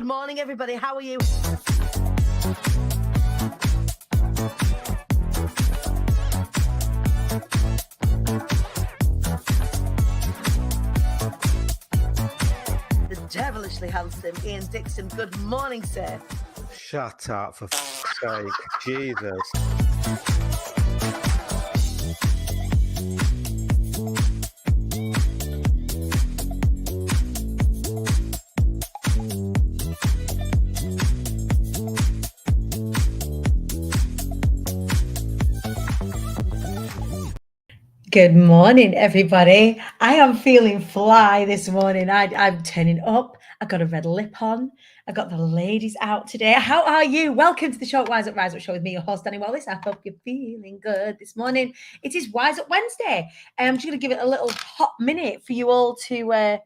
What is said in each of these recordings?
Good morning, everybody. How are you? The devilishly handsome Ian Dixon. Good morning, sir. Shut up, for f***'s sake. Jesus. Good morning, everybody. I am feeling fly this morning. I'm turning up. I got a red lip on. I got the ladies out today. How are you? Welcome to the Short Wise Up Rise Up Show with me, your host, Dani. I hope you're feeling good this morning. It is Wise Up Wednesday. I'm just going to give it a little hot minute for you all to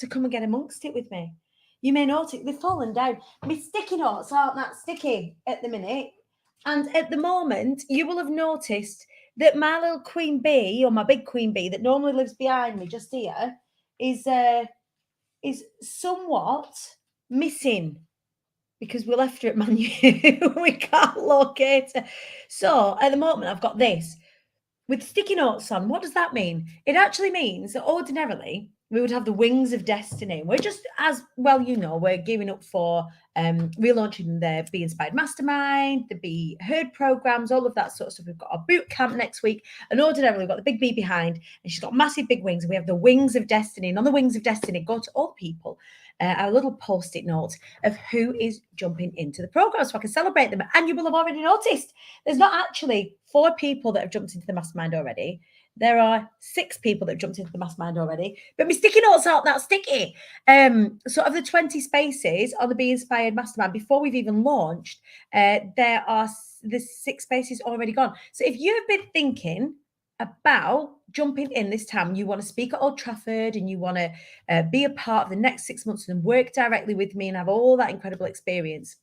come and get amongst it with me. You may notice they've fallen down. My sticky notes aren't that sticky at the minute. And at the moment, you will have noticed that my little queen bee, or my big queen bee that normally lives behind me just here, is somewhat missing because we left her at Man U. We can't locate her. So at the moment, I've got this with sticky notes on. What does that mean? It actually means that ordinarily we would have the Wings of Destiny. We're just, as well, you know, we're gearing up for relaunching the Be Inspired Mastermind, the Be Heard programs, all of that sort of stuff. We've got our boot camp next week, and ordinarily we've got the big bee behind, and she's got massive big wings, and we have the Wings of Destiny. And on the Wings of Destiny, go to all the people, a little post-it note of who is jumping into the program so I can celebrate them. And you will have already noticed there's not actually 4 people that have jumped into the mastermind already. There are 6 people that have jumped into the mastermind already, but my sticky notes aren't that sticky. So of the 20 spaces on the Be Inspired Mastermind, before we've even launched, there are the 6 spaces already gone. So if you've been thinking about jumping in this time, you want to speak at Old Trafford and you want to be a part of the next 6 months and work directly with me and have all that incredible experience,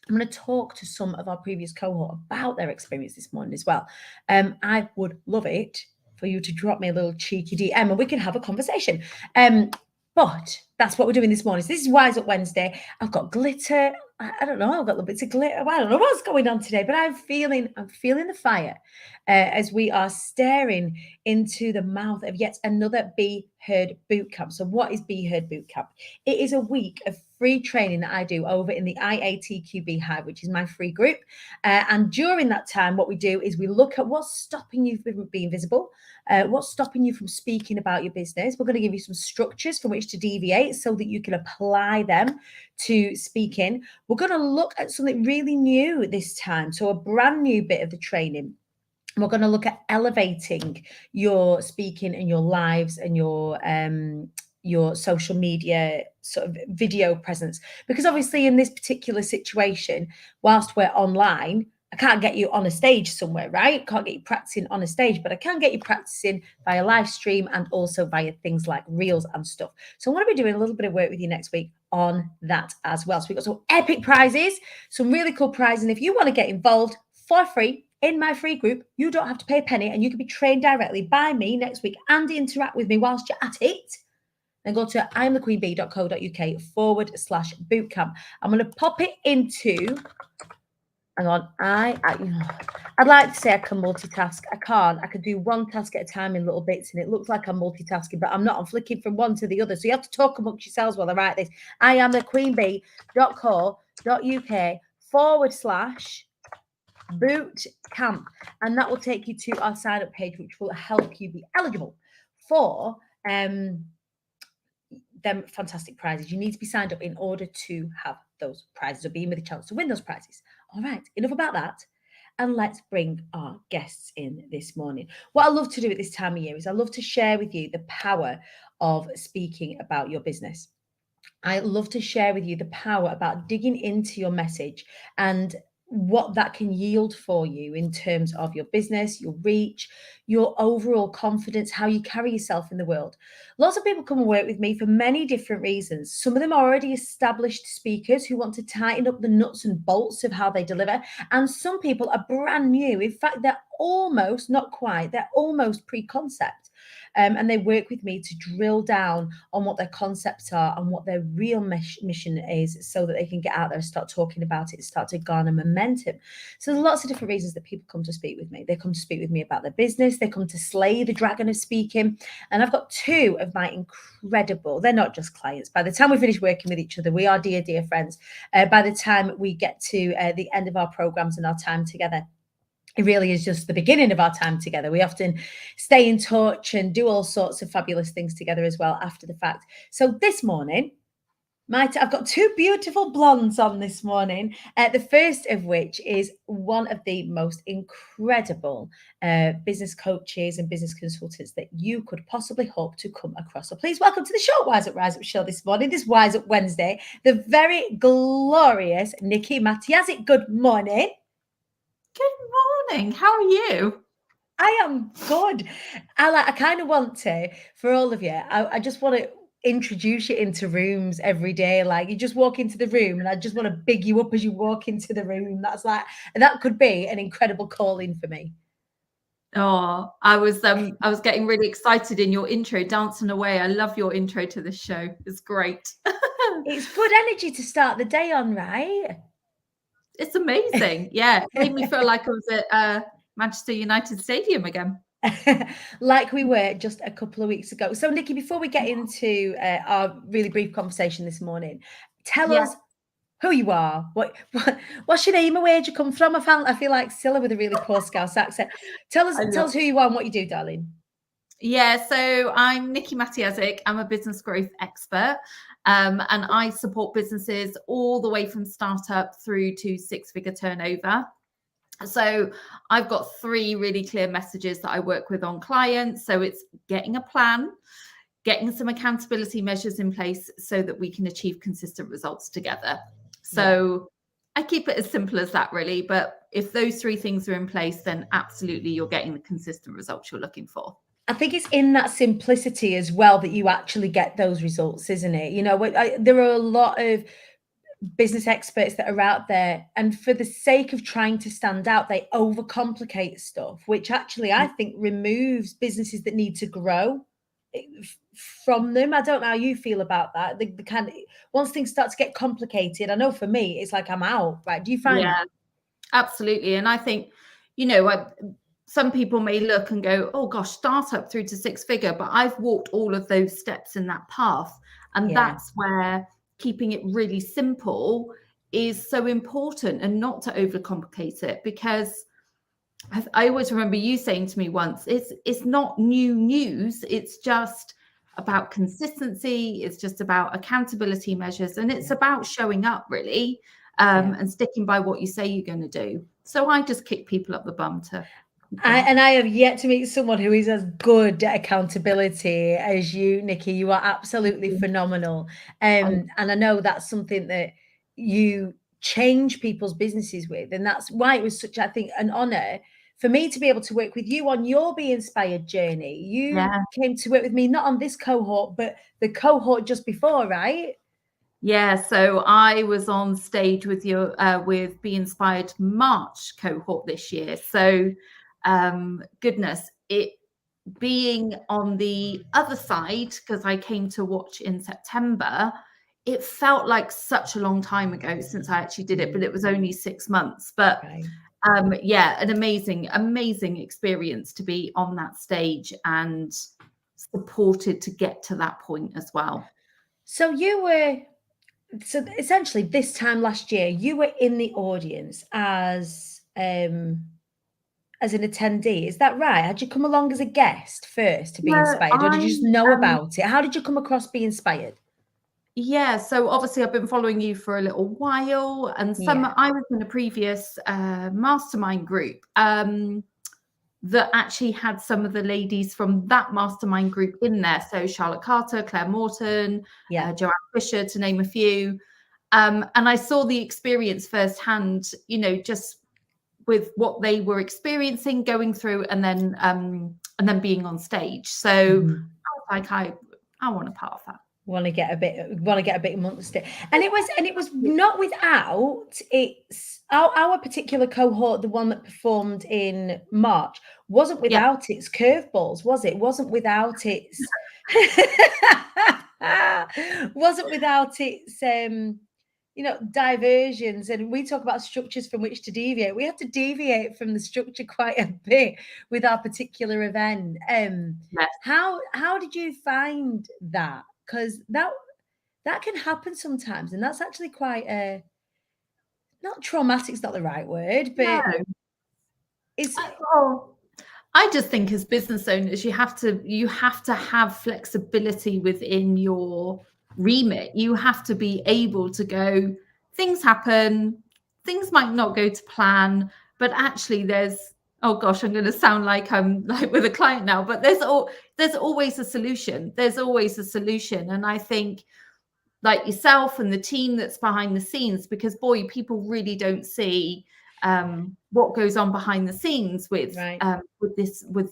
I'm going to talk to some of our previous cohort about their experience this morning as well. I would love it for you to drop me a little cheeky DM and we can have a conversation. But that's what we're doing this morning. So this is Wise Up Wednesday. I've got glitter. I don't know. I've got little bits of glitter. I don't know what's going on today, but I'm feeling the fire as we are staring into the mouth of yet another Be Heard Bootcamp. So what is Be Heard Bootcamp? It is a week of free training that I do over in the IATQB Hive, which is my free group. And during that time, what we do is we look at what's stopping you from being visible, what's stopping you from speaking about your business. We're going to give you some structures from which to deviate so that you can apply them to speaking. We're going to look at something really new this time, so a brand new bit of the training. We're going to look at elevating your speaking and your lives and your social media sort of video presence. Because obviously in this particular situation, whilst we're online, I can't get you on a stage somewhere, right? Can't get you practicing on a stage, but I can get you practicing via live stream and also via things like Reels and stuff. So I'm going to be doing a little bit of work with you next week on that as well. So we've got some epic prizes, some really cool prizes. And if you want to get involved for free in my free group, you don't have to pay a penny and you can be trained directly by me next week and interact with me whilst you're at it. Then go to imthequeenbee.co.uk/bootcamp. I'm going to pop it into... Hang on, I'd like to say I can multitask. I can't. I can do one task at a time in little bits, and it looks like I'm multitasking, but I'm not. I'm flicking from one to the other. So you have to talk amongst yourselves while I write this. imthequeenbee.co.uk/bootcamp, and that will take you to our sign up page, which will help you be eligible for them fantastic prizes. You need to be signed up in order to have those prizes or be in with a chance to win those prizes. All right, enough about that. And let's bring our guests in this morning. What I love to do at this time of year is I love to share with you the power of speaking about your business. I love to share with you the power about digging into your message and what that can yield for you in terms of your business, your reach, your overall confidence, how you carry yourself in the world. Lots of people come and work with me for many different reasons. Some of them are already established speakers who want to tighten up the nuts and bolts of how they deliver. And some people are brand new. In fact, they're almost, not quite, they're almost pre-concept. and they work with me to drill down on what their concepts are and what their real mission is, so that they can get out there and start talking about it, start to garner momentum. So there's lots of different reasons that people come to speak with me. They come to speak with me about their business. They come to slay the dragon of speaking. And I've got two of my incredible, they're not just clients. By the time we finish working with each other, we are dear, dear friends. By the time we get to the end of our programs and our time together, it really is just the beginning of our time together. We often stay in touch and do all sorts of fabulous things together as well after the fact. So this morning, I've got two beautiful blondes on this morning. The first of which is one of the most incredible business coaches and business consultants that you could possibly hope to come across. So please welcome to the show, Rise Up show this morning, this Wise Up Wednesday, the very glorious Nikki Matiazic. Good morning. Good morning. How are you? I am good. I kind of want to, for all of you, I just want to introduce you into rooms every day. Like, you just walk into the room and I just want to big you up as you walk into the room. That could be an incredible calling for me. Oh, I was getting really excited in your intro, dancing away. I love your intro to the show. It's great. It's good energy to start the day on, right? It's amazing. Yeah, it made me feel like I was at Manchester United Stadium again. Like we were just a couple of weeks ago. So, Nikki, before we get into our really brief conversation this morning, tell us who you are. What's your name and where'd you come from? I feel like Scylla with a really poor Scouse accent. Tell us who you are and what you do, darling. Yeah, so I'm Nikki Matiazic. I'm a business growth expert, and I support businesses all the way from startup through to six-figure turnover. So I've got three really clear messages that I work with on clients. So it's getting a plan, getting some accountability measures in place so that we can achieve consistent results together. So I keep it as simple as that, really. But if those three things are in place, then absolutely you're getting the consistent results you're looking for. I think it's in that simplicity as well that you actually get those results, isn't it? You know, there are a lot of business experts that are out there, and for the sake of trying to stand out, they overcomplicate stuff, which actually I think removes businesses that need to grow from them. I don't know how you feel about that. The kind of, once things start to get complicated, I know for me, it's like I'm out. Right? Do you find that? Absolutely. And I think, some people may look and go, oh gosh, startup through to six-figure, but I've walked all of those steps in that path. And that's where keeping it really simple is so important, and not to overcomplicate it, because I always remember you saying to me once, it's not new news. It's just about consistency. It's just about accountability measures, and it's about showing up really, and sticking by what you say you're going to do. So I just kick people up the bum to. I have yet to meet someone who is as good at accountability as you, Nikki. You are absolutely phenomenal. And I know that's something that you change people's businesses with. And that's why it was such, I think, an honor for me to be able to work with you on your Be Inspired journey. You came to work with me, not on this cohort, but the cohort just before, right? Yeah, so I was on stage with you with Be Inspired March cohort this year. So goodness, it being on the other side, because I came to watch in September, it felt like such a long time ago since I actually did it, but it was only 6 months. But an amazing experience to be on that stage and supported to get to that point as well. So essentially this time last year, you were in the audience as an attendee. Is that right? Had you come along as a guest first to Be Inspired, or did you just know about it? How did you come across Be Inspired? Yeah, so obviously I've been following you for a little while, and I was in a previous mastermind group that actually had some of the ladies from that mastermind group in there. So Charlotte Carter, Claire Morton, Joanne Fisher, to name a few. And I saw the experience firsthand, just with what they were experiencing, going through, and then being on stage. So I was like, I want a part of that. want to get a bit amongst it. And it was not without its our particular cohort, the one that performed in March, wasn't without its curveballs, was it? Wasn't without its wasn't without its diversions. And we talk about structures from which to deviate. We had to deviate from the structure quite a bit with our particular event. Yes. How did you find that? Because that can happen sometimes, and that's actually quite not traumatic is not the right word, but No. it's I just think as business owners, you have to have flexibility within your remit. You have to be able to go, things happen, things might not go to plan, but actually oh gosh, I'm going to sound like I'm like with a client now, but there's always a solution. There's always a solution. And I think like yourself and the team that's behind the scenes, because boy, people really don't see what goes on behind the scenes with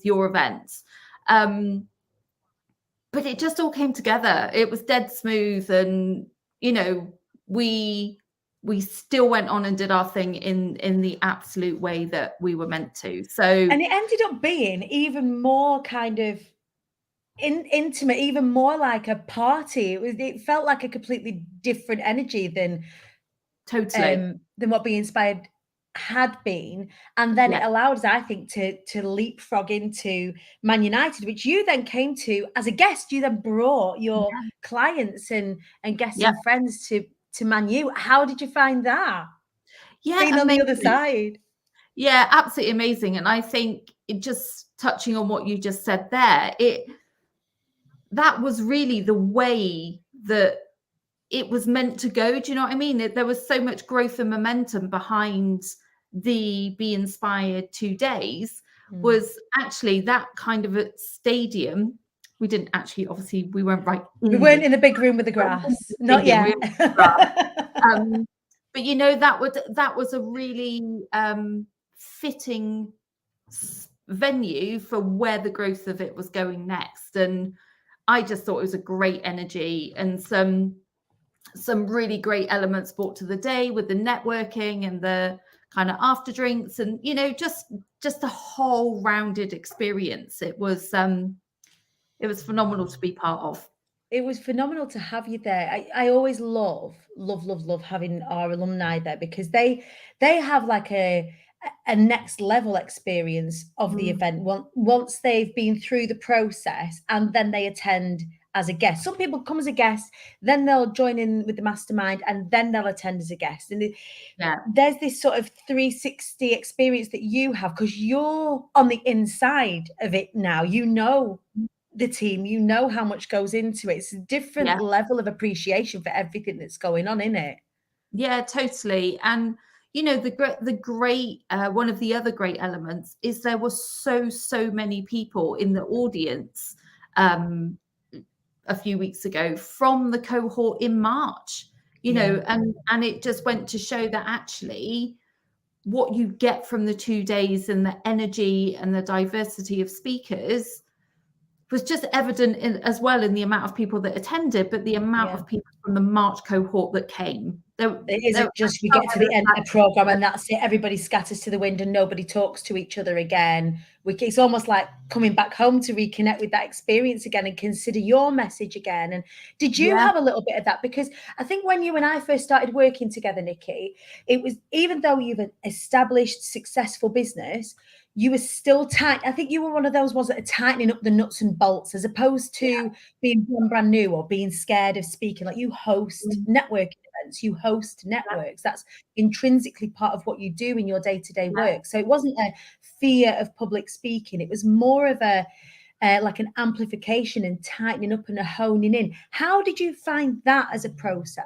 your events. But it just all came together. It was dead smooth, and we still went on and did our thing in the absolute way that we were meant to. So, and it ended up being even more kind of intimate, even more like a party. It felt like a completely different energy than what Be Inspired had been. And then it allowed us, I think, to leapfrog into Man United, which you then came to as a guest. You then brought your clients and guests and friends to Man U. How did you find that? Being on the other side. Yeah, absolutely amazing. And I think just touching on what you just said there, that was really the way that it was meant to go. Do you know what I mean? There was so much growth and momentum behind the Be Inspired 2 days. Was actually that kind of a stadium. We didn't actually, obviously, we weren't right. We weren't in the big room with the grass. Not yet. But that was a really fitting venue for where the growth of it was going next. And I just thought it was a great energy and some really great elements brought to the day with the networking and the kind of after drinks and just a whole rounded experience. It was phenomenal to be part of. It was phenomenal to have you there. I always love having our alumni there, because they have like a next level experience of the event once they've been through the process, and then they attend as a guest. Some people come as a guest, then they'll join in with the mastermind, and then they'll attend as a guest. And there's this sort of 360 experience that you have, because you're on the inside of it now. You know the team, you know how much goes into it. It's a different level of appreciation for everything that's going on in it. Yeah, totally. And the great one of the other great elements is there were so many people in the audience a few weeks ago from the cohort in March, and it just went to show that actually what you get from the 2 days and the energy and the diversity of speakers was just evident as well in the amount of people that attended, but the amount of people from the March cohort that came. It isn't just we get to the end of the program and that's it. Everybody scatters to the wind and nobody talks to each other again. It's almost like coming back home to reconnect with that experience again and consider your message again. And did you have a little bit of that? Because I think when you and I first started working together, Nikki, it was, even though you've an established, successful business, you were still tight. I think you were one of those ones that are tightening up the nuts and bolts, as opposed to being brand new or being scared of speaking. Like, you host networking events, you host networks. That's intrinsically part of what you do in your day-to-day work. So it wasn't a fear of public speaking. It was more of a like an amplification and tightening up and a honing in. How did you find that as a process?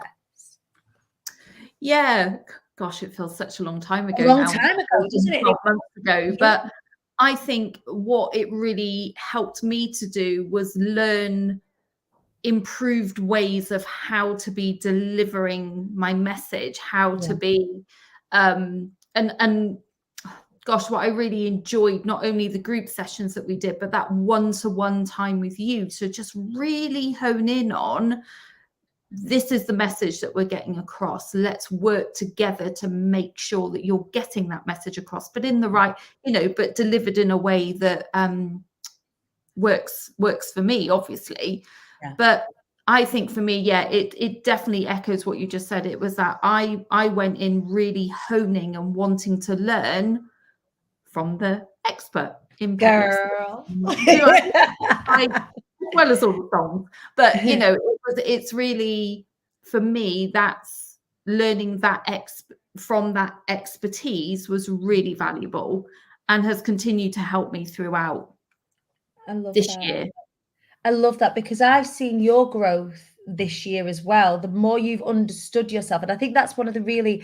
Yeah. Gosh, it feels such a long time ago. Time ago, doesn't it? 12 months ago. But I think what it really helped me to do was learn improved ways of how to be delivering my message, how to be, and gosh, what I really enjoyed, not only the group sessions that we did, but that one-to-one time with you to just really hone in on, this is the message that we're getting across. Let's work together to make sure that you're getting that message across, but in the right, but delivered in a way that works for me, obviously. Yeah. But I think for me, it definitely echoes what you just said. It was that I went in really honing and wanting to learn from the expert in girl. As well as all the songs, but it's really, for me, that's learning that from that expertise was really valuable and has continued to help me throughout this year. I love that, because I've seen your growth this year as well. The more you've understood yourself, and I think that's one of the really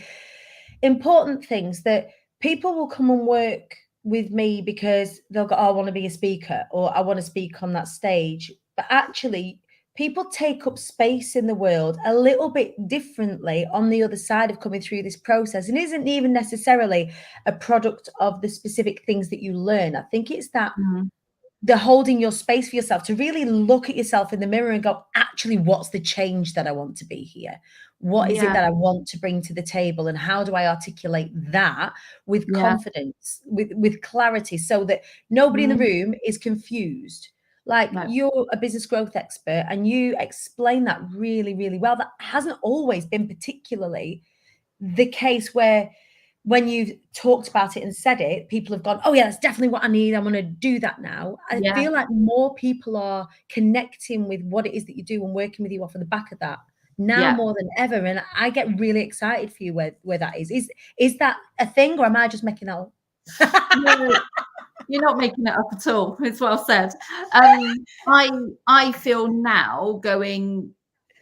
important things, that people will come and work with me because they'll go, oh, I want to be a speaker, or I want to speak on that stage. But actually, people take up space in the world a little bit differently on the other side of coming through this process, and isn't even necessarily a product of the specific things that you learn. I think it's that the holding your space for yourself, to really look at yourself in the mirror and go, actually, what's the change that I want to be here? What is it that I want to bring to the table? And how do I articulate that with confidence, with clarity, so that nobody in the room is confused? Like, you're a business growth expert and you explain that really, really well. That hasn't always been particularly the case, where when you've talked about it and said it, people have gone, oh yeah, that's definitely what I need. I'm going to do that now. I feel like more people are connecting with what it is that you do and working with you off of the back of that now more than ever. And I get really excited for you where that is. Is that a thing, or am I just making that up? No, you're not making it up at all. It's well said. I feel now, going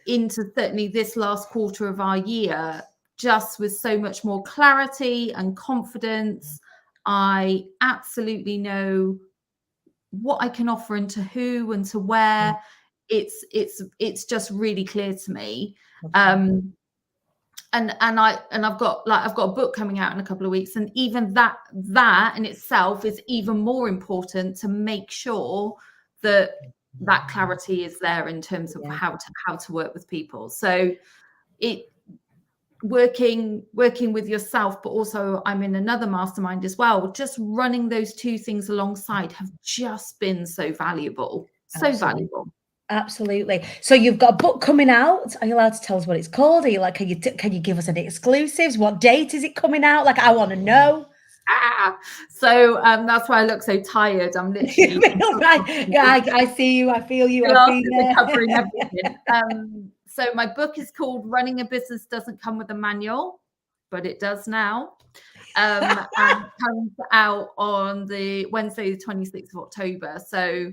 into certainly this last quarter of our year, just with so much more clarity and confidence. I absolutely know what I can offer and to who and to where. It's just really clear to me. And I've got a book coming out in a couple of weeks, and even that in itself is even more important, to make sure that clarity is there in terms of how to work with people. So it working with yourself, but also I'm in another mastermind as well. Just running those two things alongside have just been so valuable. Valuable. Absolutely. So you've got a book coming out. Are you allowed to tell us what it's called? Are you like, can you give us any exclusives? What date is it coming out? Like, I want to know. So that's why I look so tired. I'm literally right. Yeah, I see you. I feel you. Covering everything. So my book is called Running a Business Doesn't Come with a Manual, but it does now. And comes out on the Wednesday, the 26th of October. So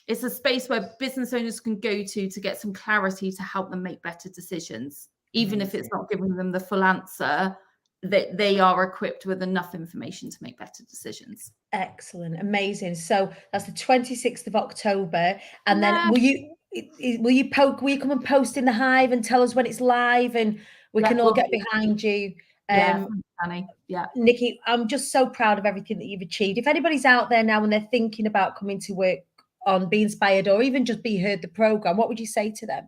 it's a space where business owners can go to get some clarity to help them make better decisions, even if it's not giving them the full answer. That they are equipped with enough information to make better decisions. Excellent, amazing. So that's the 26th of October, and then will you come and post in the Hive and tell us when it's live, and we can all get behind you. Dani. Nikki, I'm just so proud of everything that you've achieved. If anybody's out there now and they're thinking about coming to work on Be Inspired, or even just Be Heard the program, what would you say to them?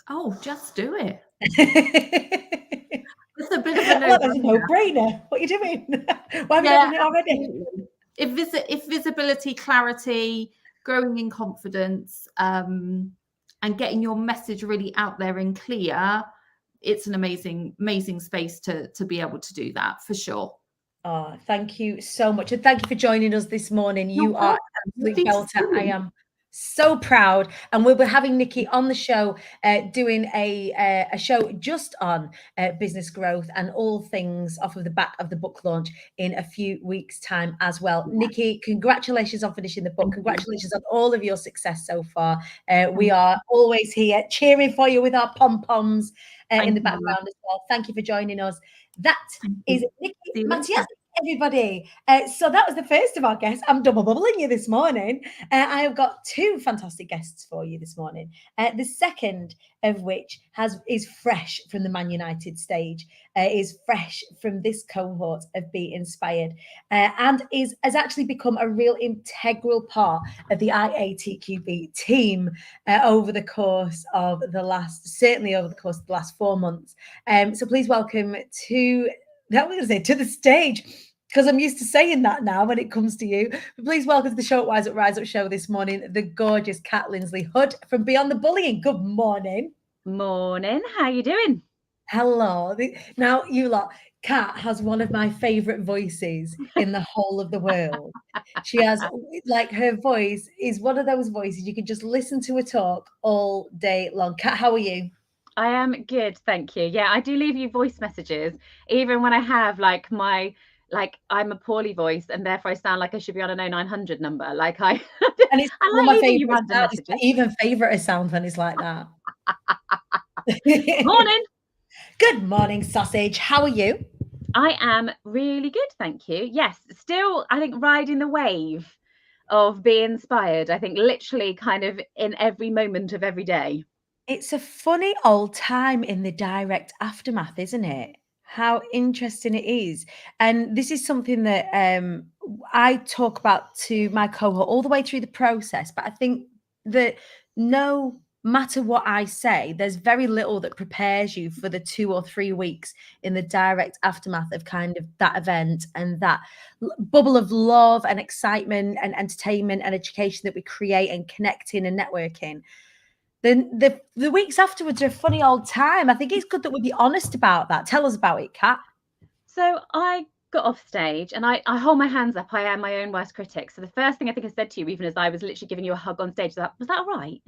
Oh, just do it. It's a bit of a no-brainer. What are you doing? Why have you done it already? If visibility, clarity, growing in confidence, and getting your message really out there and clear, it's an amazing space to be able to do that, for sure. Oh, thank you so much. And thank you for joining us this morning. You are absolutely belter. I am so proud, and we'll be having Nikki on the show, doing a show just on business growth and all things off of the back of the book launch in a few weeks' time as well. Nikki, congratulations on finishing the book. Congratulations on all of your success so far. We are always here cheering for you with our pom-poms in the background as well. Thank you for joining us. That is Nikki Matthias. everybody. So that was the first of our guests. I'm double bubbling you this morning. I have got two fantastic guests for you this morning. The second of which is fresh from the Man United stage, is fresh from this cohort of Be Inspired, and has actually become a real integral part of the IATQB team over the course of the last 4 months. So please welcome to the stage, because I'm used to saying that now when it comes to you. But please welcome to the Show Wise Up Rise Up show this morning, the gorgeous Kat Lindsley Hood from Beyond the Bullying. Good morning. Morning. How you doing? Hello. Now, you lot, Kat has one of my favourite voices in the whole of the world. She has, like, her voice is one of those voices you can just listen to her talk all day long. Kat, how are you? I am good, thank you. Yeah, I do leave you voice messages, even when I have I'm a poorly voice and therefore I sound like I should be on a 0900 number. And it's I one like of my leaving you favourite random sounds. messages. I even favourite a sound when it's like that. Morning. Good morning, sausage. How are you? I am really good, thank you. Yes, still, I think, riding the wave of Be Inspired. I think literally kind of in every moment of every day. It's a funny old time in the direct aftermath, isn't it? How interesting it is. And this is something that I talk about to my cohort all the way through the process. But I think that no matter what I say, there's very little that prepares you for the 2 or 3 weeks in the direct aftermath of kind of that event and that bubble of love and excitement and entertainment and education that we create and connecting and networking. Then the weeks afterwards are a funny old time. I think it's good that we be honest about that. Tell us about it, Kat. So I got off stage and I hold my hands up. I am my own worst critic. So the first thing I think I said to you, even as I was literally giving you a hug on stage, was that all right?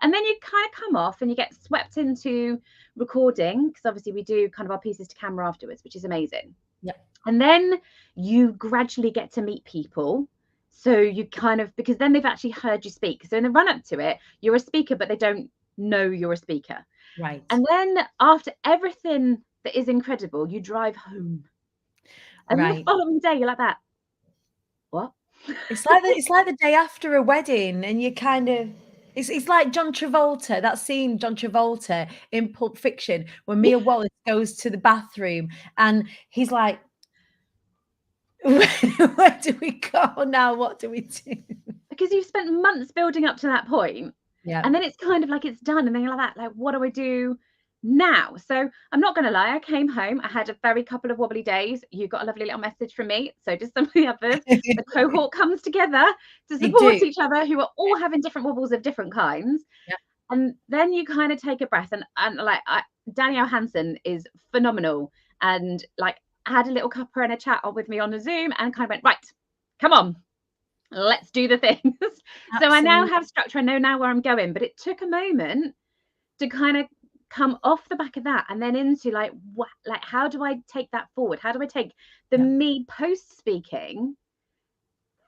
And then you kind of come off and you get swept into recording, because obviously we do kind of our pieces to camera afterwards, which is amazing. Yeah. And then you gradually get to meet people. So you kind of, because then they've actually heard you speak. So in the run up to it, you're a speaker, but they don't know you're a speaker. Right. And then after everything that is incredible, you drive home. And then the following day, you're like that. What? It's like the day after a wedding, and you kind of it's like John Travolta, that scene, John Travolta in Pulp Fiction, when Mia Wallace goes to the bathroom and he's like, where do we go now? What do we do? Because you've spent months building up to that point. Yeah. And then it's kind of like it's done. And then you're like that, like, what do I do now? So I'm not going to lie. I came home. I had a couple of wobbly days. You got a lovely little message from me. So does some of the others. The cohort comes together to support each other, who are all having different wobbles of different kinds. Yeah. And then you kind of take a breath. And like Danielle Hansen is phenomenal. And like had a little cuppa and a chat with me on a Zoom and kind of went, right, come on. Let's do the things. So I now have structure. I know now where I'm going, but it took a moment to kind of come off the back of that and then into like, what, like, how do I take that forward? How do I take the me post speaking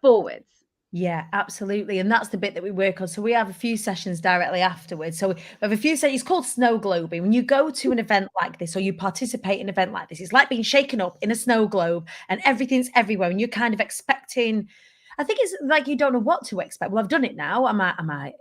forwards? Yeah, absolutely. And that's the bit that we work on. So we have a few sessions directly afterwards. So we have a few sessions, it's called snow globing. When you go to an event like this, or you participate in an event like this, it's like being shaken up in a snow globe and everything's everywhere. And you're kind of expecting, I think it's like you don't know what to expect. Well, I've done it now. Am I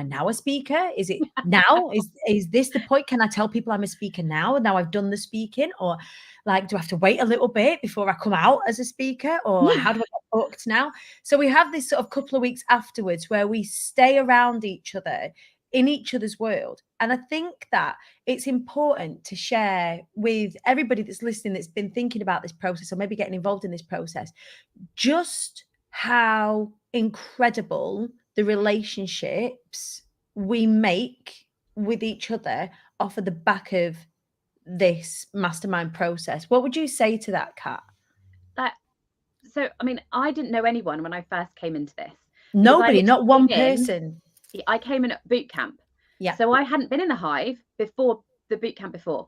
now a speaker? Is it now? Is this the point? Can I tell people I'm a speaker now? Now I've done the speaking, or like, do I have to wait a little bit before I come out as a speaker, or how do I get booked now? So we have this sort of couple of weeks afterwards where we stay around each other in each other's world. And I think that it's important to share with everybody that's listening, that's been thinking about this process or maybe getting involved in this process, just how incredible the relationships we make with each other off of the back of this mastermind process. What would you say to that, Kat? So, I mean, I didn't know anyone when I first came into this. Nobody, not one person. I came in at boot camp. Yeah. So I hadn't been in the hive before the boot camp before.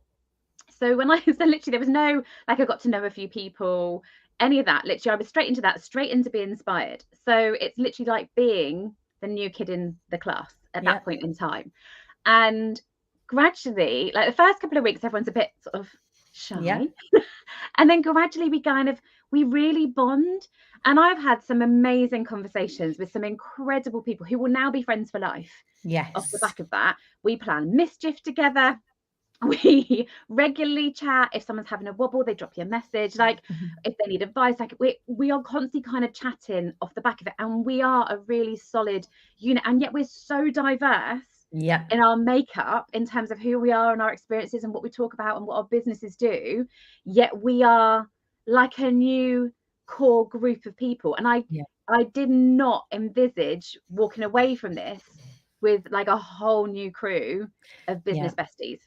So when literally there was no, like, I got to know a few people, any of that. Literally, I was straight into that, straight into Be Inspired. So it's literally like being the new kid in the class at that point in time. And gradually, like the first couple of weeks, everyone's a bit sort of shy. Yeah. And then gradually we really bond. And I've had some amazing conversations with some incredible people who will now be friends for life. Yes. Off the back of that, we plan mischief together. We regularly chat. If someone's having a wobble, they drop you a message. Like if they need advice, like we are constantly kind of chatting off the back of it. And we are a really solid unit. And yet we're so diverse in our makeup in terms of who we are and our experiences and what we talk about and what our businesses do. Yet we are like a new core group of people. And I did not envisage walking away from this with like a whole new crew of business besties.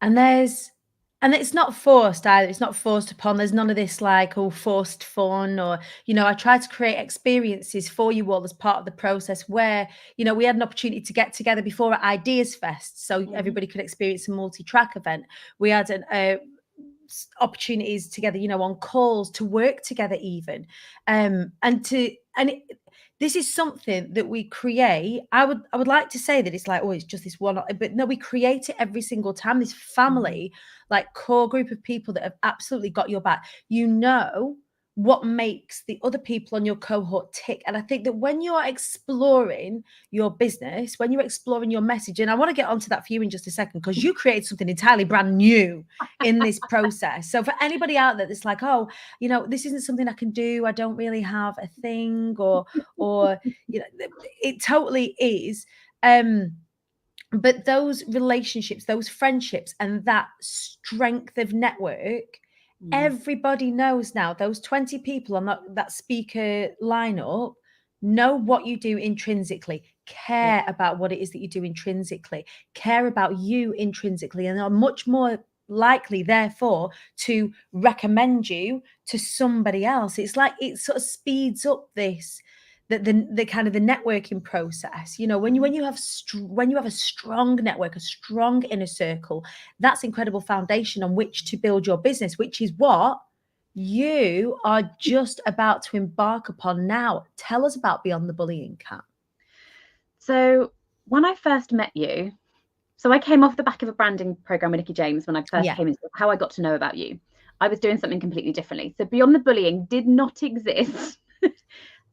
And it's not forced either. It's not forced upon. There's none of this like, forced fun or, I try to create experiences for you all as part of the process where, we had an opportunity to get together before at Ideas Fest. So everybody could experience a multi-track event. We had opportunities together, on calls to work together even. This is something that we create. I would like to say that it's like, it's just this one, but no, we create it every single time. This family, like core group of people that have absolutely got your back. What makes the other people on your cohort tick. And I think that when you're exploring your business, when you're exploring your message, and I want to get onto that for you in just a second, because you created something entirely brand new in this process. So for anybody out there that's like, this isn't something I can do, I don't really have a thing, or it totally is. But those relationships, those friendships, and that strength of network, everybody knows now. Those 20 people on that speaker lineup know what you do intrinsically, care about what it is that you do intrinsically, care about you intrinsically, and are much more likely, therefore, to recommend you to somebody else. It's like it sort of speeds up this. The kind of the networking process, when you have a strong network, a strong inner circle, that's incredible foundation on which to build your business, which is what you are just about to embark upon now. Tell us about Beyond the Bullying, Kat. So when I first met you, so I came off the back of a branding program with Nikki James when I first came into how I got to know about you. I was doing something completely differently. So Beyond the Bullying did not exist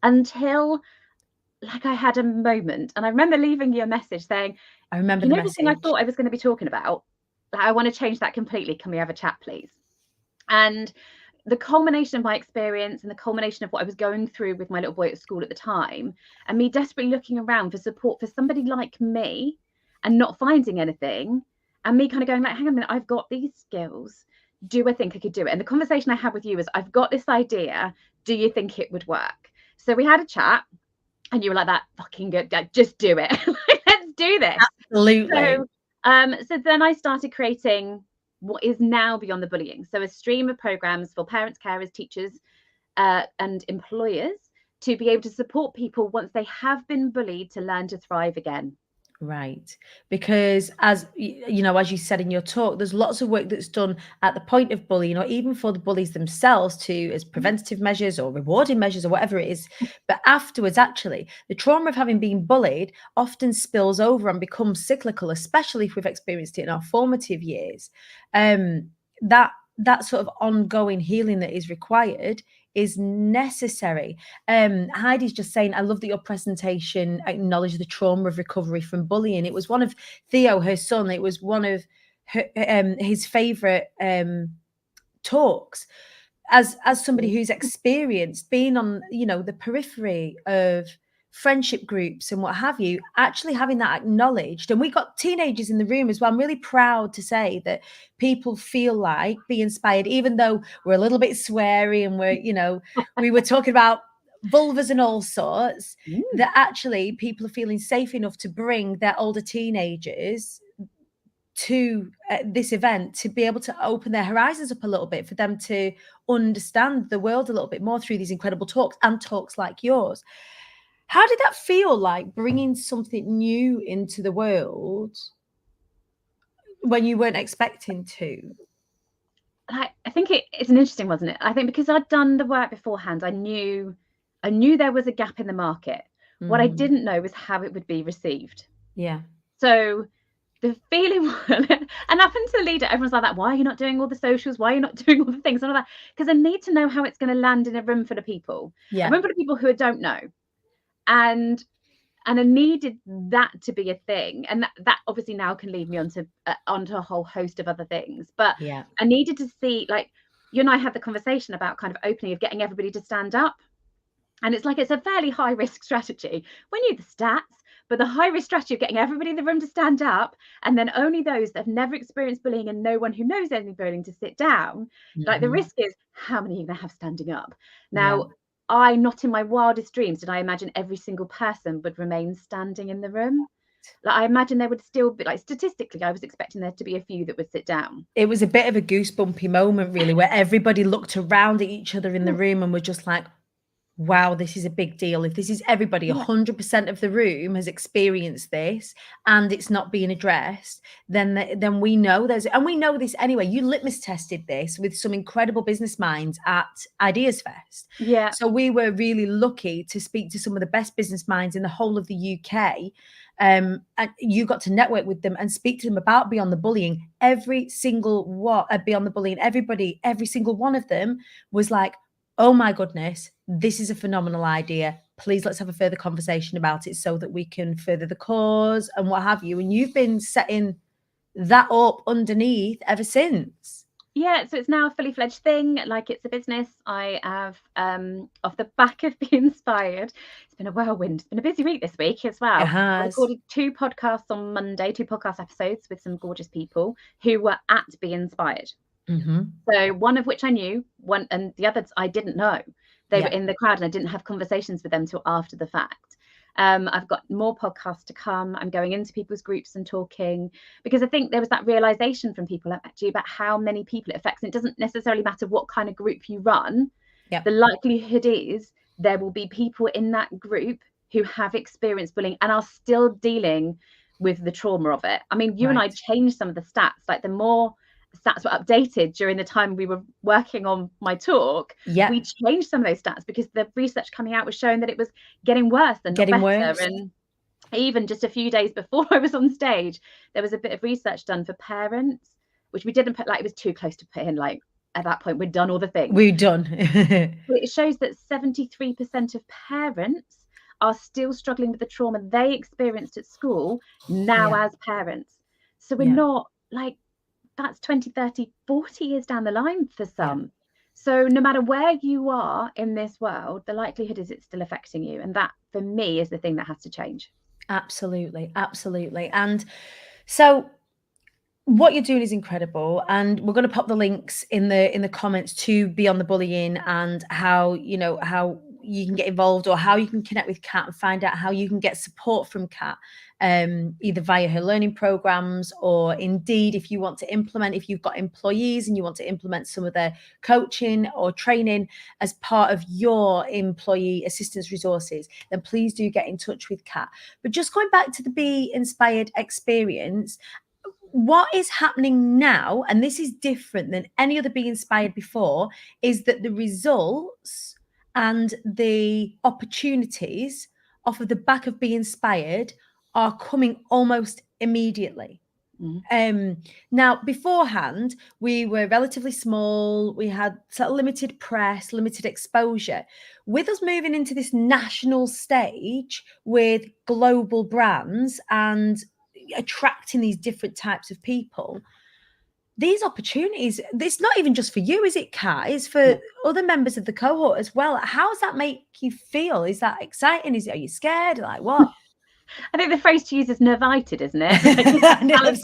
until like I had a moment. And I remember leaving you a message saying, I remember the message. The thing I thought I was going to be talking about, like, I want to change that completely. Can we have a chat, please? And the culmination of my experience and the culmination of what I was going through with my little boy at school at the time, and me desperately looking around for support for somebody like me and not finding anything, and me kind of going like, hang on a minute, I've got these skills. Do I think I could do it? And the conversation I had with you was, I've got this idea. Do you think it would work? So we had a chat and you were like, that fucking good. Just do it. Let's do this. Absolutely. So then I started creating what is now Beyond the Bullying. So a stream of programs for parents, carers, teachers, and employers to be able to support people once they have been bullied to learn to thrive again. Right. Because as you said in your talk, there's lots of work that's done at the point of bullying, or even for the bullies themselves, as preventative measures or rewarding measures or whatever it is. But afterwards, actually, the trauma of having been bullied often spills over and becomes cyclical, especially if we've experienced it in our formative years. That sort of ongoing healing that is required is necessary. Heidi's just saying, I love that your presentation acknowledged the trauma of recovery from bullying. It was one of Theo, her son, it was one of his favorite talks. As somebody who's experienced being on, the periphery of friendship groups and what have you, actually having that acknowledged. And we got teenagers in the room as well. I'm really proud to say that people feel like be inspired, even though we're a little bit sweary and we were talking about vulvas and all sorts, that actually people are feeling safe enough to bring their older teenagers to this event, to be able to open their horizons up a little bit, for them to understand the world a little bit more through these incredible talks and talks like yours. How did that feel, like bringing something new into the world when you weren't expecting to? I think it's an interesting, wasn't it? I think because I'd done the work beforehand, I knew there was a gap in the market. What I didn't know was how it would be received. Yeah. So the feeling and up until the leader, everyone's like that, why are you not doing all the socials, why are you not doing all the things and all that, because I need to know how it's going to land in a room full of people, a room full of people who I don't know, and I needed that to be a thing, and that obviously now can lead me onto a whole host of other things, but I needed to see, like, you and I had the conversation about kind of opening, of getting everybody to stand up, and it's like, it's a fairly high risk strategy. We knew the stats, but the high risk strategy of getting everybody in the room to stand up, and then only those that have never experienced bullying and no one who knows any bullying to sit down, like, the risk is, how many are you going to have standing up? Now, not in my wildest dreams did I imagine every single person would remain standing in the room. Like, I imagine there would still be, like, statistically, I was expecting there to be a few that would sit down. It was a bit of a goosebumpy moment, really, where everybody looked around at each other in the room and were just like, wow, this is a big deal. If this is everybody, 100% of the room has experienced this and it's not being addressed, then we know and we know this anyway. You litmus tested this with some incredible business minds at Ideas Fest. Yeah. So we were really lucky to speak to some of the best business minds in the whole of the UK. And you got to network with them and speak to them about Beyond the Bullying. Every single Beyond the Bullying, every single one of them was like, oh my goodness, this is a phenomenal idea. Please, let's have a further conversation about it so that we can further the cause and what have you. And you've been setting that up underneath ever since. Yeah, so it's now a fully fledged thing. Like, it's a business. I have, off the back of Be Inspired, it's been a whirlwind. It's been a busy week this week as well. It has. I recorded 2 podcasts on Monday, 2 podcast episodes with some gorgeous people who were at Be Inspired. So one of which I knew, and the others I didn't know. They were in the crowd and I didn't have conversations with them till after the fact. I've got more podcasts to come. I'm going into people's groups and talking, because I think there was that realization from people actually about how many people it affects. And it doesn't necessarily matter what kind of group you run. The likelihood is there will be people in that group who have experienced bullying and are still dealing with the trauma of it. I mean, you and I changed some of the stats, like the more stats were updated during the time we were working on my talk. We changed some of those stats because the research coming out was showing that it was getting worse and not better. And even just a few days before I was on stage, there was a bit of research done for parents, which we didn't put, like, it was too close to put in, like, at that point we'd done all the things. We're done. But it shows that 73% of parents are still struggling with the trauma they experienced at school now as parents. So we're not, like, that's 20, 30, 40 years down the line for some. So no matter where you are in this world, the likelihood is it's still affecting you. And that, for me, is the thing that has to change. Absolutely. Absolutely. And so what you're doing is incredible. And we're going to pop the links in the comments to Beyond the Bullying and how you can get involved or how you can connect with Kat and find out how you can get support from Kat, either via her learning programs or indeed if you want to implement, if you've got employees and you want to implement some of their coaching or training as part of your employee assistance resources, then please do get in touch with Kat. But just going back to the Be Inspired experience, what is happening now, and this is different than any other Be Inspired before, is that the results and the opportunities off of the back of Be Inspired are coming almost immediately. Now, beforehand, we were relatively small. We had sort of limited press, limited exposure. With us moving into this national stage with global brands and attracting these different types of people, these opportunities, it's not even just for you, is it, Kat? It's for other members of the cohort as well. How does that make you feel? Is that exciting? Are you scared? Like, what? I think the phrase to use is nervited, isn't it?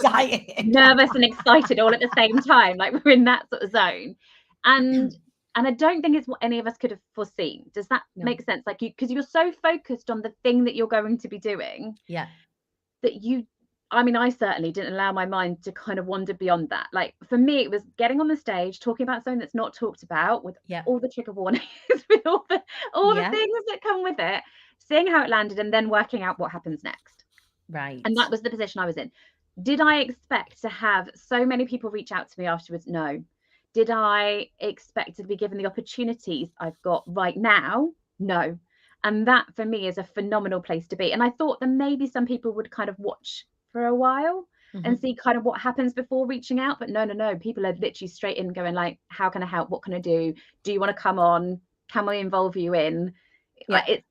Like, nervous and excited all at the same time. Like, we're in that sort of zone. And I don't think it's what any of us could have foreseen. Does that make sense? Like, because you're so focused on the thing that you're going to be doing. That I certainly didn't allow my mind to kind of wander beyond that. Like, for me, it was getting on the stage, talking about something that's not talked about, with all the trigger warnings, with all the things that come with it, seeing how it landed, and then working out what happens next. Right. And that was the position I was in. Did I expect to have so many people reach out to me afterwards? No. Did I expect to be given the opportunities I've got right now? No. And that, for me, is a phenomenal place to be. And I thought that maybe some people would kind of watch for a while, and see kind of what happens before reaching out. But no, people are literally straight in going like, how can I help? What can I do? Do you want to come on? Can we involve you in? Like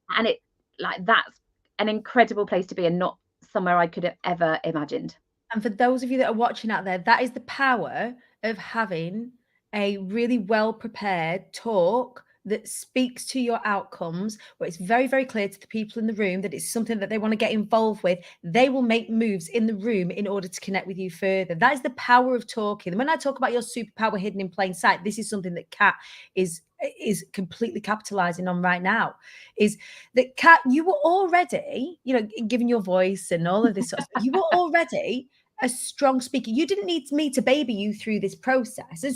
that's an incredible place to be, and not somewhere I could have ever imagined. And for those of you that are watching out there, that is the power of having a really well prepared talk that speaks to your outcomes, where it's very, very clear to the people in the room that it's something that they want to get involved with. They will make moves in the room in order to connect with you further. That is the power of talking. And when I talk about your superpower hidden in plain sight, this is something that Kat is completely capitalizing on right now. Is that, Kat, you were already, given your voice and all of this sort of stuff, you were already a strong speaker. You didn't need me to baby you through this process. And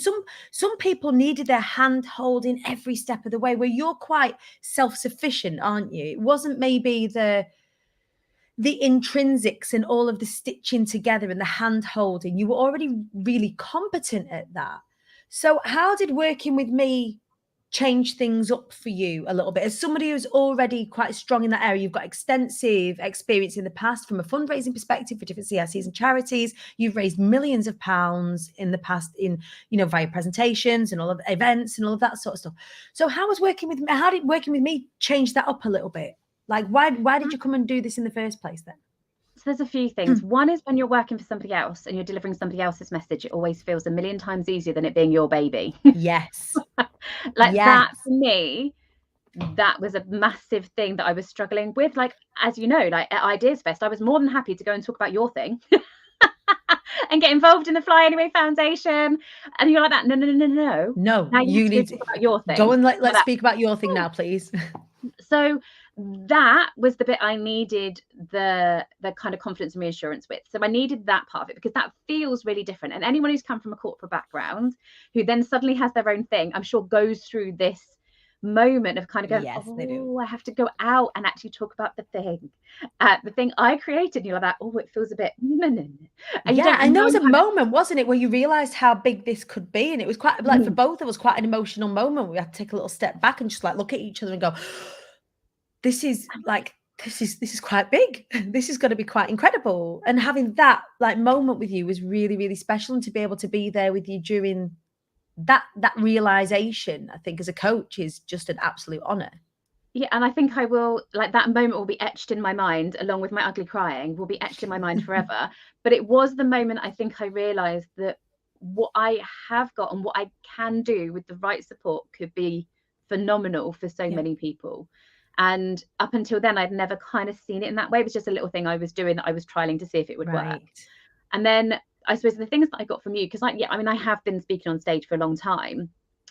some people needed their hand holding every step of the way, where you're quite self-sufficient, aren't you? It wasn't maybe the intrinsics and all of the stitching together and the hand holding. You were already really competent at that. So how did working with me change things up for you a little bit? As somebody who's already quite strong in that area, you've got extensive experience in the past from a fundraising perspective for different CRCs and charities. You've raised millions of pounds in the past in, via presentations and all of the events and all of that sort of stuff. So how did working with me change that up a little bit? Like, why did you come and do this in the first place then? So there's a few things. One is when you're working for somebody else and you're delivering somebody else's message, it always feels a million times easier than it being your baby. Yes. That for me, that was a massive thing that I was struggling with. Like, as you know, like at Ideas Fest, I was more than happy to go and talk about your thing and get involved in the Fly Anyway Foundation. And you're like that. No. Now you need to talk about your thing. Go and let's speak about your thing now, please. So that was the bit I needed the kind of confidence and reassurance with. So I needed that part of it, because that feels really different. And anyone who's come from a corporate background who then suddenly has their own thing, I'm sure goes through this moment of kind of going, I have to go out and actually talk about the thing I created. You're like, it feels a bit and there was a moment, wasn't it, where you realized how big this could be, and it was quite like for both of us quite an emotional moment. We had to take a little step back and just like look at each other and go, this is quite big. This is going to be quite incredible. And having that like moment with you was really, really special. And to be able to be there with you during that realization, I think as a coach, is just an absolute honor. Yeah, and I think I will, like, that moment will be etched in my mind, along with my ugly crying, will be etched in my mind forever. But it was the moment I think I realized that what I have got and what I can do with the right support could be phenomenal for so many people. And up until then, I'd never kind of seen it in that way. It was just a little thing I was doing that I was trialing to see if it would work. And then I suppose the things that I got from you, because I have been speaking on stage for a long time,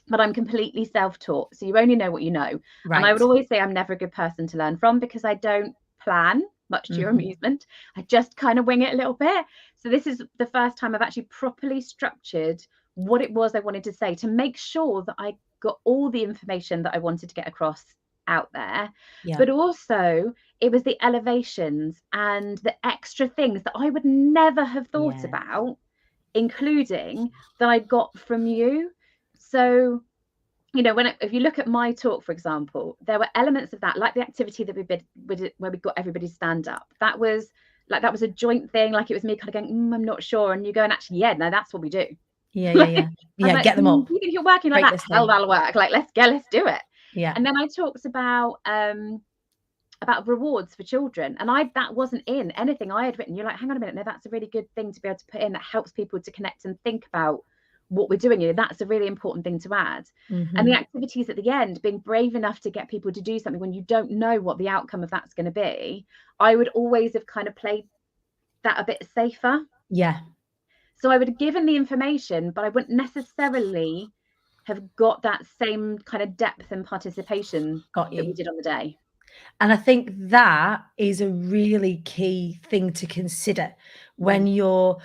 but I'm completely self-taught. So you only know what you know. Right. And I would always say I'm never a good person to learn from, because I don't plan, much to your amusement. I just kind of wing it a little bit. So this is the first time I've actually properly structured what it was I wanted to say, to make sure that I got all the information that I wanted to get across out there. But also it was the elevations and the extra things that I would never have thought about, including that I got from you. So, if you look at my talk, for example, there were elements of that, like the activity that we did where we got everybody to stand up. That was a joint thing. Like, it was me kind of going, I'm not sure. And you go, and actually, no, that's what we do. Yeah. Like, get them up. You think you're working like that? Hell, that'll work. Like, let's do it. Yeah. And then I talked about rewards for children, and that wasn't in anything I had written. You're like, hang on a minute, no, that's a really good thing to be able to put in, that helps people to connect and think about what we're doing. That's a really important thing to add. And the activities at the end, being brave enough to get people to do something when you don't know what the outcome of that's going to be, I would always have kind of played that a bit safer. Yeah. So I would have given the information, but I wouldn't necessarily have got that same kind of depth and participation that we did on the day. And I think that is a really key thing to consider when you're,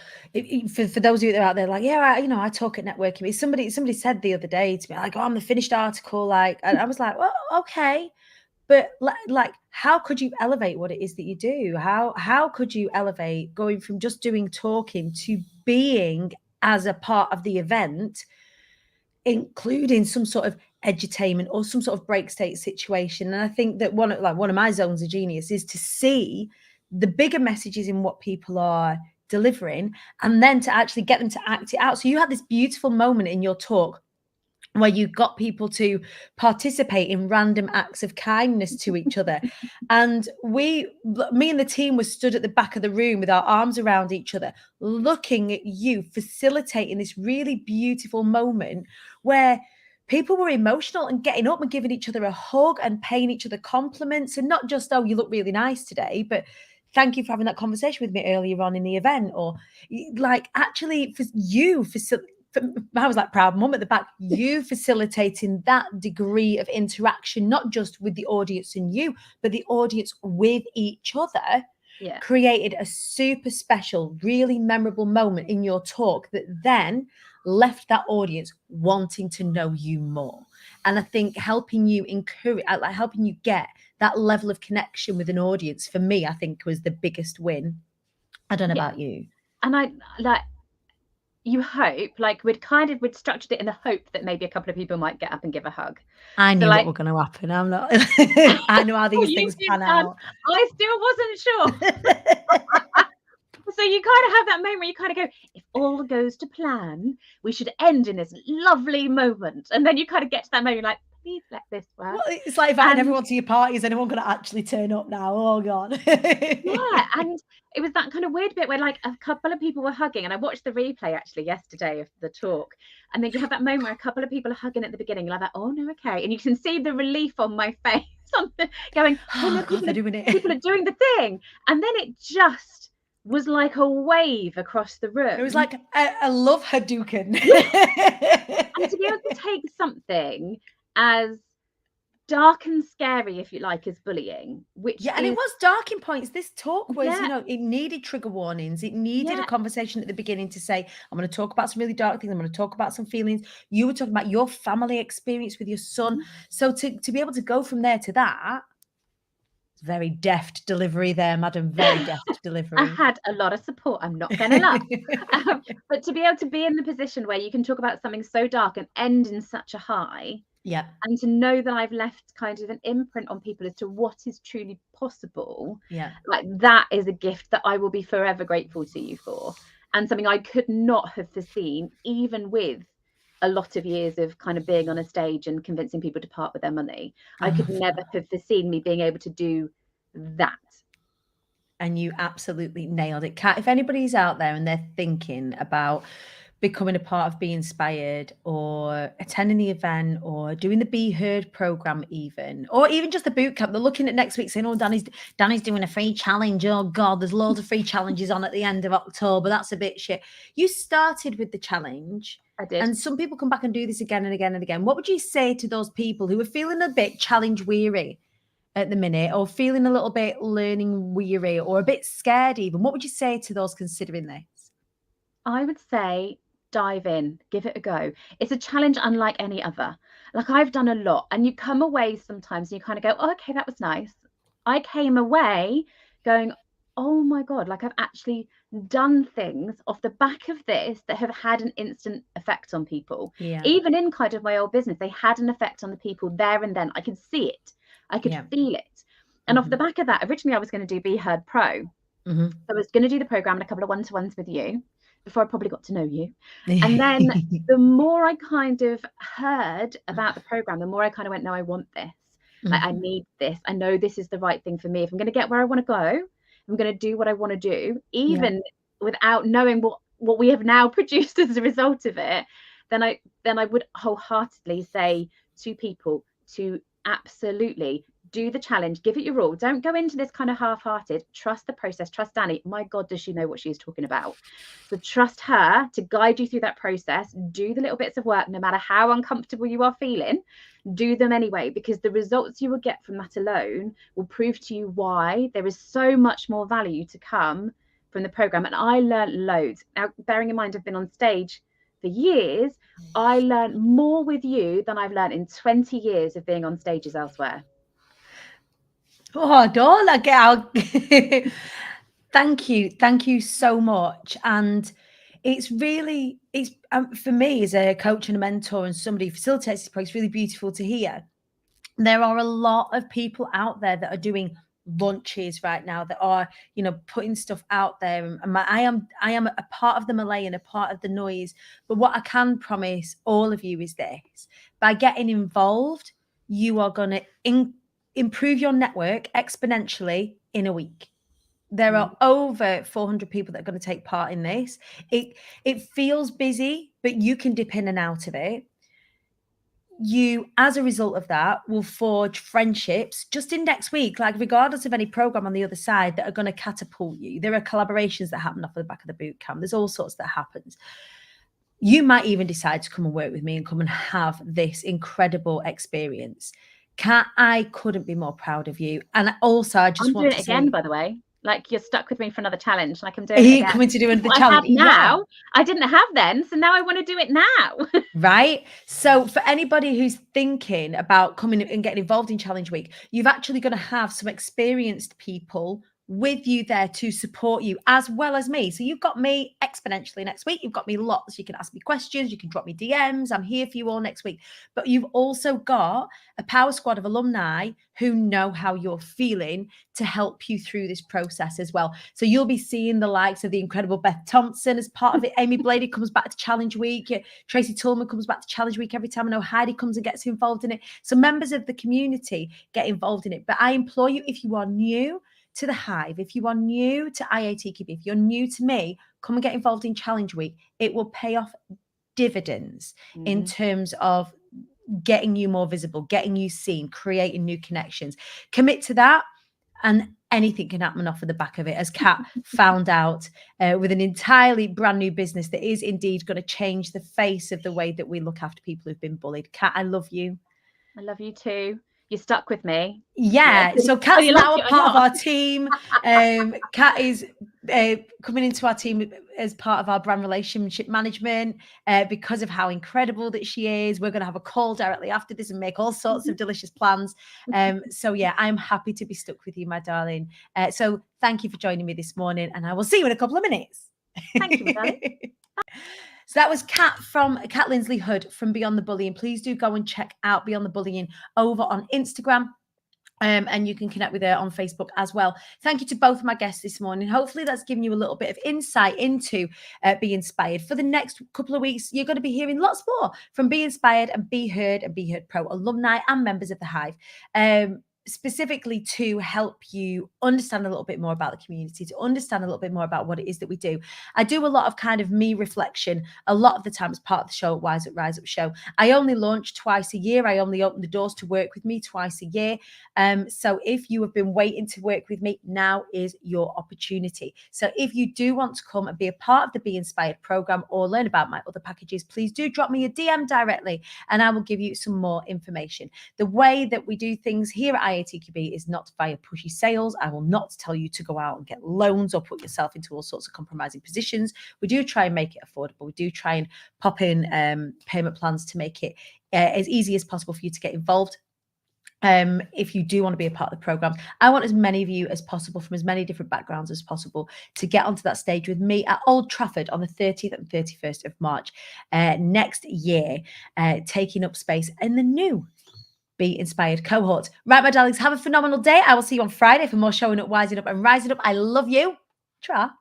for those of you that are out there, like, I talk at networking. Somebody said the other day to me, like, I'm the finished article, like, and I was like, well, okay, but like, how could you elevate what it is that you do? How could you elevate going from just doing talking to being as a part of the event, including some sort of edutainment or some sort of break state situation? And I think that one of my zones of genius is to see the bigger messages in what people are delivering, and then to actually get them to act it out. So you had this beautiful moment in your talk where you got people to participate in random acts of kindness to each other. And me and the team were stood at the back of the room with our arms around each other, looking at you facilitating this really beautiful moment where people were emotional and getting up and giving each other a hug and paying each other compliments, and not just, oh, you look really nice today, but thank you for having that conversation with me earlier on in the event, or like actually for you, I was like proud mum at the back, you facilitating that degree of interaction, not just with the audience and you, but the audience with each other, created a super special, really memorable moment in your talk that then left that audience wanting to know you more. And I think helping you encourage, like helping you get that level of connection with an audience, for me, I think was the biggest win. I don't know about you. And I like, you hope, like we'd structured it in the hope that maybe a couple of people might get up and give a hug. I knew what was going to happen. I'm not. I know how these things pan out. I still wasn't sure. So you kind of have that moment where you kind of go, if all goes to plan, we should end in this lovely moment. And then you kind of get to that moment, you're like, please let this work. Well, it's like inviting everyone to your party. Is anyone going to actually turn up now? Oh, God. Yeah. And it was that kind of weird bit where like a couple of people were hugging. And I watched the replay actually yesterday of the talk. And then you have that moment where a couple of people are hugging at the beginning. You're like, oh, no, okay. And you can see the relief on my face. Going, oh, no, people are doing the thing. And then it just was like a wave across the room. It was like a love Hadouken. And to be able to take something as dark and scary, if you like, as bullying, which and it was dark in points. This talk was, you know, it needed trigger warnings. It needed a conversation at the beginning to say, I'm going to talk about some really dark things. I'm going to talk about some feelings. You were talking about your family experience with your son. So to be able to go from there to that, very deft delivery there, madam. Very deft delivery. I had a lot of support, I'm not going to lie. But to be able to be in the position where you can talk about something so dark and end in such a high, and to know that I've left kind of an imprint on people as to what is truly possible, like that is a gift that I will be forever grateful to you for, and something I could not have foreseen, even with a lot of years of kind of being on a stage and convincing people to part with their money. I could never have foreseen me being able to do that. And you absolutely nailed it, Kat. If anybody's out there and they're thinking about becoming a part of Be Inspired, or attending the event, or doing the Be Heard program even, or even just the boot camp, they're looking at next week saying, oh, Dani's doing a free challenge. Oh God, there's loads of free challenges on at the end of October. That's a bit shit. You started with the challenge. I did. And some people come back and do this again and again and again. What would you say to those people who are feeling a bit challenge weary at the minute, or feeling a little bit learning weary, or a bit scared even? What would you say to those considering this? I would say dive in, give it a go. It's a challenge unlike any other. Like I've done a lot, and you come away sometimes and you kind of go, oh, okay, that was nice. I came away going, oh my God, like I've actually done things off the back of this that have had an instant effect on people. Even in kind of my old business, they had an effect on the people there and then. I could see it. I could feel it. And off the back of that, originally I was going to do Be Heard Pro. So I was going to do the program and a couple of one-to-ones with you before I probably got to know you. And then the more I kind of heard about the program, the more I kind of went, no, I want this. Like, I need this. I know this is the right thing for me. If I'm going to get where I want to go, I'm going to do what I want to do, even without knowing what we have now produced as a result of it, then I would wholeheartedly say to people to absolutely do the challenge, give it your all. Don't go into this kind of half-hearted. Trust the process. Trust Dani. My God, does she know what she's talking about? So trust her to guide you through that process. Do the little bits of work, no matter how uncomfortable you are feeling. Do them anyway, because the results you will get from that alone will prove to you why there is so much more value to come from the program. And I learned loads. Now, bearing in mind I've been on stage for years, I learned more with you than I've learned in 20 years of being on stages elsewhere. Oh, don't let get out. Thank you so much. And it's for me as a coach and a mentor and somebody who facilitates this program, it's really beautiful to hear. There are a lot of people out there that are doing launches right now that are, you know, putting stuff out there. And I am a part of the melee and a part of the noise. But what I can promise all of you is this: by getting involved, you are going to improve your network exponentially in a week. There are over 400 people that are going to take part in this. It feels busy, but you can dip in and out of it. You, as a result of that, will forge friendships just in next week, like regardless of any program on the other side, that are going to catapult you. There are collaborations that happen off the back of the boot camp. There's all sorts that happens. You might even decide to come and work with me and come and have this incredible experience. Kat, I couldn't be more proud of you. And also, I just want to say, again, by the way. Like, you're stuck with me for another challenge. Like, I'm doing are it you again. coming to do another What challenge? I have now, I didn't have then, so now I want to do it now. Right? So for anybody who's thinking about coming and getting involved in Challenge Week, you've actually going to have some experienced people with you there to support you, as well as me. So you've got me exponentially next week. You've got me lots. You can ask me questions. You can drop me DMs. I'm here for you all next week. But you've also got a power squad of alumni who know how you're feeling to help you through this process as well. So you'll be seeing the likes of the incredible Beth Thompson as part of it. Amy Blady comes back to Challenge Week. Tracy Tillman comes back to Challenge Week every time. I know Heidi comes and gets involved in it. So members of the community get involved in it. But I implore you, if you are new to the Hive, if you are new to IATQB, if you're new to me, come and get involved in Challenge Week. It will pay off dividends in terms of getting you more visible, getting you seen, creating new connections. Commit to that, and anything can happen off of the back of it, as Kat found out with an entirely brand new business that is indeed going to change the face of the way that we look after people who've been bullied. Kat, I love you. I love you too. You're stuck with me. Yeah. So Kat's now a part of our team. Kat is coming into our team as part of our brand relationship management because of how incredible that she is. We're going to have a call directly after this and make all sorts of delicious plans. So yeah, I'm happy to be stuck with you, my darling. So thank you for joining me this morning, and I will see you in a couple of minutes. Thank you, my darling. So that was Kat Lindsley Hood from Beyond the Bullying. Please do go and check out Beyond the Bullying over on Instagram. And you can connect with her on Facebook as well. Thank you to both of my guests this morning. Hopefully that's given you a little bit of insight into Be Inspired. For the next couple of weeks, you're going to be hearing lots more from Be Inspired and Be Heard Pro alumni and members of the Hive. Specifically to help you understand a little bit more about the community, to understand a little bit more about what it is that we do. I do a lot of kind of me reflection a lot of the time as part of the show, Rise Up show. I only launch twice a year. I only open the doors to work with me twice a year. So if you have been waiting to work with me, now is your opportunity. So if you do want to come and be a part of the Be Inspired program or learn about my other packages, please do drop me a DM directly and I will give you some more information. The way that we do things here at IATQB is not via pushy sales. I will not tell you to go out and get loans or put yourself into all sorts of compromising positions. We do try and make it affordable. We do try and pop in payment plans to make it as easy as possible for you to get involved. If you do want to be a part of the program, I want as many of you as possible from as many different backgrounds as possible to get onto that stage with me at Old Trafford on the 30th and 31st of March next year, taking up space in the new Be Inspired cohort. Right, my darlings, have a phenomenal day. I will see you on Friday for more Showing Up, Wising Up and Rising Up. I love you. Tra.